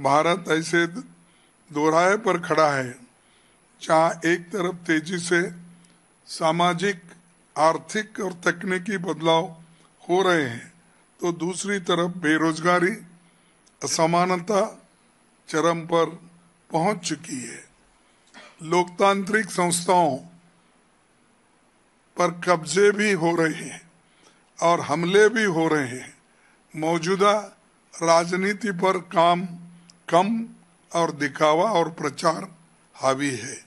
भारत ऐसे दोराहे पर खड़ा है जहाँ एक तरफ तेजी से सामाजिक, आर्थिक और तकनीकी बदलाव हो रहे हैं तो दूसरी तरफ बेरोजगारी, असमानता चरम पर पहुंच चुकी है। लोकतांत्रिक संस्थाओं पर कब्जे भी हो रहे हैं और हमले भी हो रहे हैं। मौजूदा राजनीति पर कम और दिखावा और प्रचार हावी है।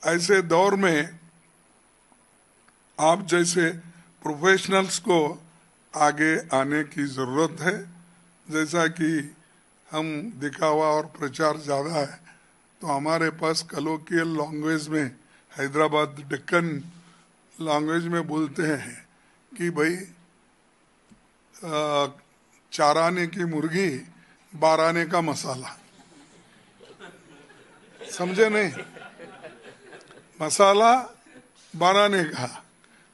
ऐसे दौर में आप जैसे प्रोफेशनल्स को आगे आने की ज़रूरत है। जैसा कि हम दिखावा और प्रचार ज़्यादा है तो हमारे पास कलोकियल लैंग्वेज में, हैदराबाद डेक्कन लैंग्वेज में बोलते हैं कि भाई 4 आने की मुर्गी 12 आने का मसाला। समझे नहीं? मसाला 12 आने का,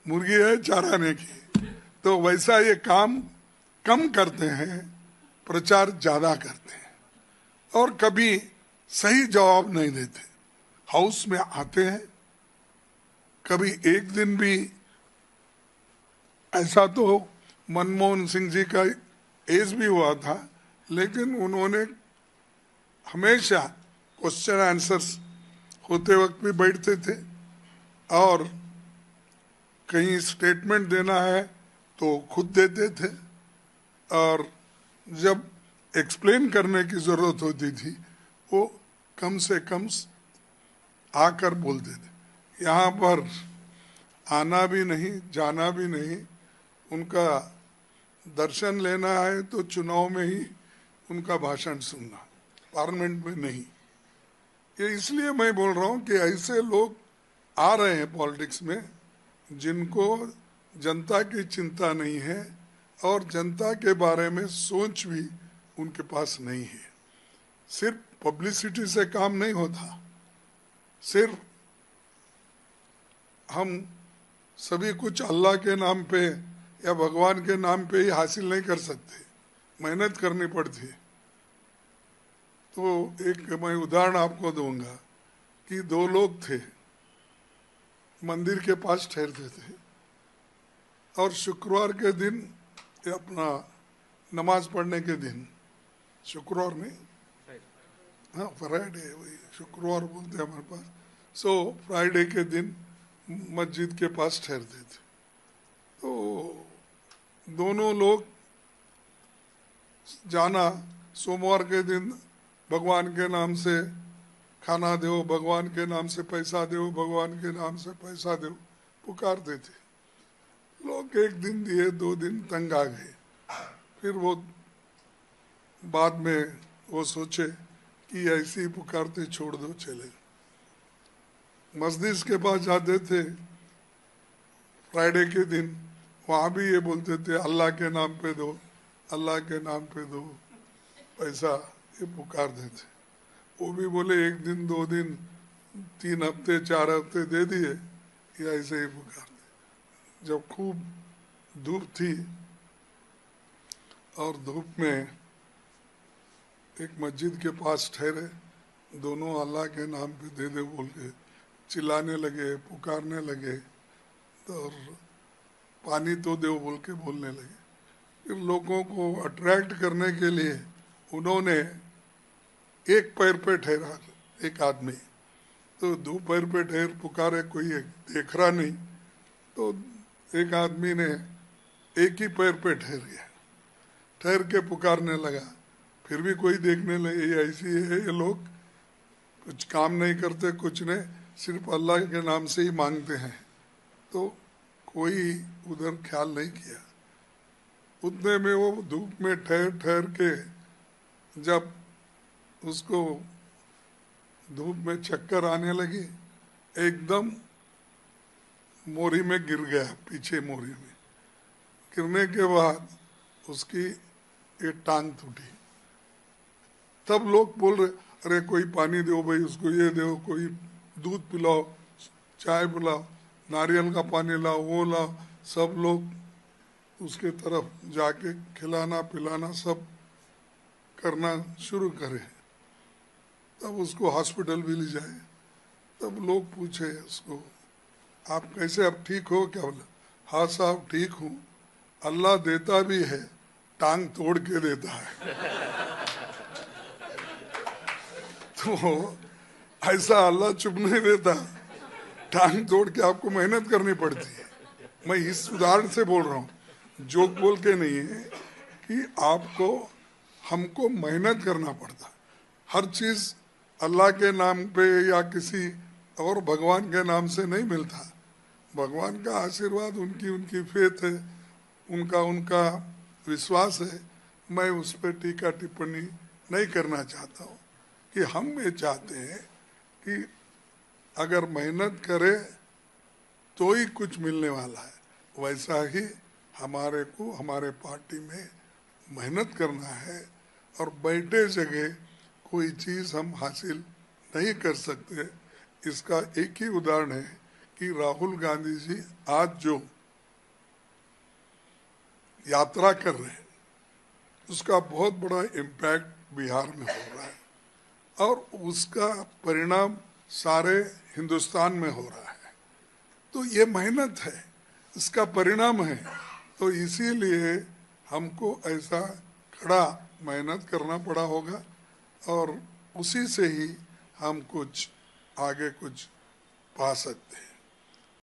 मुर्गी है 4 आने की। तो वैसा ये काम कम करते हैं, प्रचार ज्यादा करते हैं और कभी सही जवाब नहीं देते। हाउस में आते हैं, कभी एक दिन भी ऐसा तो मनमोहन सिंह जी का एज भी हुआ था, लेकिन उन्होंने हमेशा क्वेश्चन आंसर्स होते वक्त भी बैठते थे और कहीं स्टेटमेंट देना है तो खुद देते थे और जब एक्सप्लेन करने की जरूरत होती थी वो कम से कम आकर बोलते थे। यहाँ पर आना भी नहीं, जाना भी नहीं, उनका दर्शन लेना है तो चुनाव में ही उनका भाषण सुनना, पार्लियामेंट में नहीं। ये इसलिए मैं बोल रहा हूँ कि ऐसे लोग आ रहे हैं पॉलिटिक्स में जिनको जनता की चिंता नहीं है और जनता के बारे में सोच भी उनके पास नहीं है। सिर्फ पब्लिसिटी से काम नहीं होता, सिर्फ हम सभी कुछ अल्लाह के नाम पे या भगवान के नाम पे ही हासिल नहीं कर सकते, मेहनत करनी पड़ती है। तो एक मैं उदाहरण आपको दूंगा कि 2 लोग थे, मंदिर के पास ठहरते थे और शुक्रवार के दिन, अपना नमाज पढ़ने के दिन, शुक्रवार नहीं, हाँ फ्राइडे, वही शुक्रवार बोलते हैं हमारे पास, सो फ्राइडे के दिन मस्जिद के पास ठहरते थे। तो दोनों लोग जाना, सोमवार के दिन भगवान के नाम से खाना दो, भगवान के नाम से पैसा दो, भगवान के नाम से पैसा दो, पुकारते थे। लोग 1 दिन दिए, 2 दिन तंग आ गए। फिर वो बाद में वो सोचे कि ऐसे ही पुकारते छोड़ दो, चले। मस्जिद के पास जाते थे फ्राइडे के दिन, वहाँ भी ये बोलते थे अल्लाह के नाम पे दो, अल्लाह के नाम पे दो पैसा, ये पुकार देते। वो भी बोले 1 दिन, 2 दिन, 3 हफ्ते, 4 हफ्ते दे दिए, या ऐसे ही पुकारते। जब खूब धूप थी और धूप में एक मस्जिद के पास ठहरे, दोनों अल्लाह के नाम पे दे दे बोल के चिल्लाने लगे, पुकारने लगे, तो और पानी तो दो बोल के बोलने लगे। फिर लोगों को अट्रैक्ट करने के लिए उन्होंने एक पैर पे ठहरा एक आदमी, तो 2 पैर पे ठहर पुकारे, कोई देख रहा नहीं, तो एक आदमी ने एक ही पैर पे ठहर गया, ठहर के पुकारने लगा। फिर भी कोई देखने लगे, ये ऐसी है, ये लोग कुछ काम नहीं करते, कुछ नहीं, सिर्फ अल्लाह के नाम से ही मांगते हैं। तो कोई उधर ख्याल नहीं किया। उतने में वो धूप में ठहर ठहर के जब उसको धूप में चक्कर आने लगी, एकदम मोरी में गिर गया, पीछे मोरी में गिरने के बाद उसकी एक टांग टूटी। तब लोग बोल रहे, अरे कोई पानी दो भाई उसको, ये दो, कोई दूध पिलाओ, चाय पिलाओ, नारियल का पानी लाओ, वो लाओ। सब लोग उसके तरफ जाके खिलाना पिलाना सब करना शुरू करे। तब उसको हॉस्पिटल भी ले जाए। तब लोग पूछे उसको, आप कैसे, अब ठीक हो क्या? बोला, हाँ साहब ठीक हूँ, अल्लाह देता भी है, टांग तोड़ के देता है। तो ऐसा अल्लाह चुप नहीं देता, टांग तोड़ के आपको मेहनत करनी पड़ती है। मैं इस उदाहरण से बोल रहा हूँ, जोक बोल के नहीं है, कि आपको हमको मेहनत करना पड़ता। हर चीज अल्लाह के नाम पे या किसी और भगवान के नाम से नहीं मिलता। भगवान का आशीर्वाद, उनकी उनकी फेथ है, उनका उनका विश्वास है। मैं उस पर टीका टिप्पणी नहीं करना चाहता हूँ। कि हम ये चाहते हैं कि अगर मेहनत करे तो ही कुछ मिलने वाला है। वैसा ही हमारे को हमारे पार्टी में मेहनत करना है, और बैठे जगह कोई चीज़ हम हासिल नहीं कर सकते। इसका एक ही उदाहरण है कि राहुल गांधी जी आज जो यात्रा कर रहे हैं, उसका बहुत बड़ा इम्पैक्ट बिहार में हो रहा है, और उसका परिणाम सारे हिंदुस्तान में हो रहा है। तो ये मेहनत है, इसका परिणाम है। तो इसीलिए हमको ऐसा कड़ा मेहनत करना पड़ा होगा, और उसी से ही हम कुछ आगे कुछ पा सकते हैं।